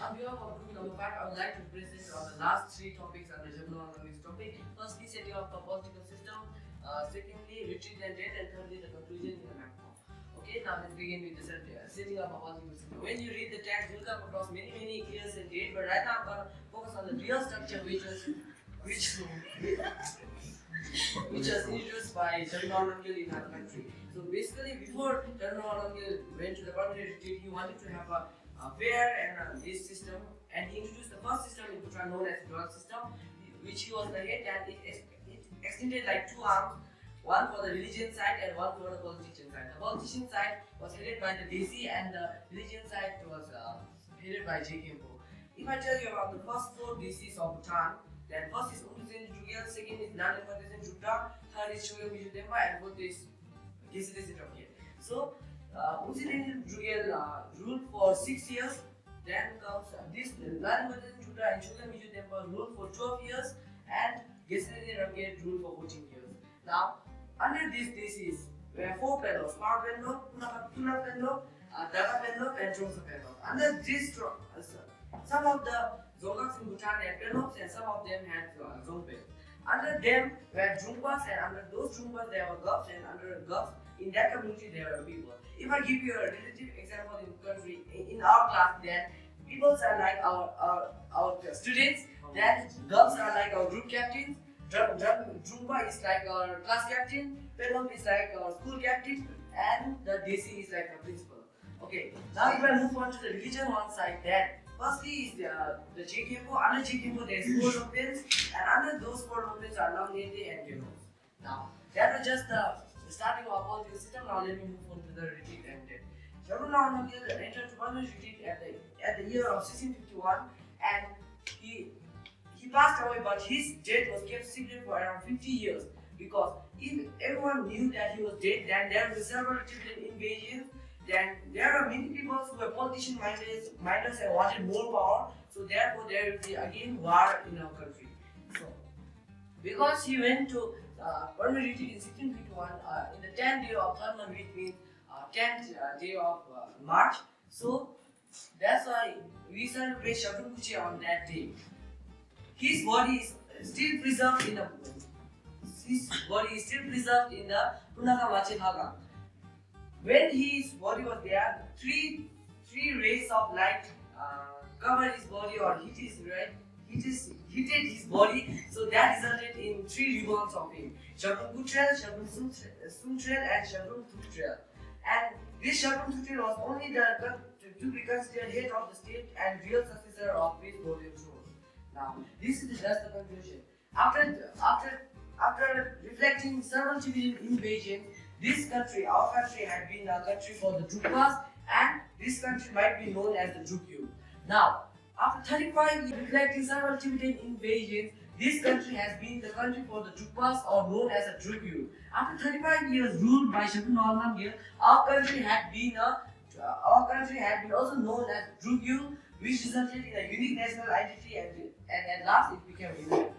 On behalf of group number 5, I would like to present on the last three topics under Zhabdrung on this topic. Firstly, setting up a political system. Secondly, retreat and death. And thirdly, the conclusion in the macro. Okay, now let's begin with the setting up a political system. When you read the text, you'll come across many years and dates. But right now, I'm gonna focus on the real structure, which was introduced by Zhabdrung in our country. So basically, before Zhabdrung went to the permanent retreat, he wanted to have a fair and this system, and he introduced the first system in Bhutan known as the drug system, which he was the head, and it extended like two arms, one for the religion side and one for the politician side. The politician side was headed by the Desi, and the religion side was headed by Chesi Nyden. If I tell you about the first four Desis of Bhutan, then first is Zhabdrung, second is Zhabdrung, third is Chesi Nyden, and fourth is Chesi Nyden. So Zhabdrung ruled for 6 years. Then comes this Zhabdrung and Chesi Nyden ruled for 12 years, and Chesi Nyden ruled for 14 years. Now, under this disease, we have four penlops: Power penlop, Tuna penlop, Daga penlop, and Trongsa penlop. Under this, some of the Dzongkhas in Bhutan had penlops, and some of them had Dzongpen. Under them were Drungpas, and under those Drungpas there were Gups, and under Gups in that community there were people. If I give you a relative example in country, in our class, then people are like our students, then Gups are like our group captains, Drungpa is like our class captain, Penlop is like our school captain, and the Desi is like our principal. Okay, now if I move on to the religion one side, then firstly is the Jkempo. Under Jkempo there is 4 lopens, and under those 4 lopens are Namnete and Genos. Now, that was just the starting of our political system. Now let me move on to the retreat and death. Zhabdrung entered to permanent retreat at the year of 1651, and he passed away, but his death was kept secret for around 50 years, because if everyone knew that he was dead, then there was several Tibetan invasions. Then there are many people who were politician minded and wanted more power, so therefore there will be again war in our country. So because he went to permanent retreat in 1651 in the 10th day of third month, which means 10th day of March, so that's why we celebrate Zhabdrung on that day. His body is still preserved in the Punaka Machinaga. When his body was there, three rays of light covered his body or heated his body, so that resulted in 3 ribbons of him: Zhabdrung Kutrel, Zhabdrung Sumtrel, and Zhabdrung Tutrel. And this Zhabdrung Tutrel was only to be considered head of the state and real successor of his golden throne. Now, this is just the conclusion. After reflecting several Tibetan invasions, this country, our country, had been a country for the Drukpas, and this country might be known as the Drukyu. Now, after 35 years reflecting several Tibetan invasions, this country has been the country for the Drukpas, or known as a Drukyu. After 35 years ruled by Zhabdrung, our country had been also known as Drukyu, which resulted in a unique national identity, and at last it became a unique.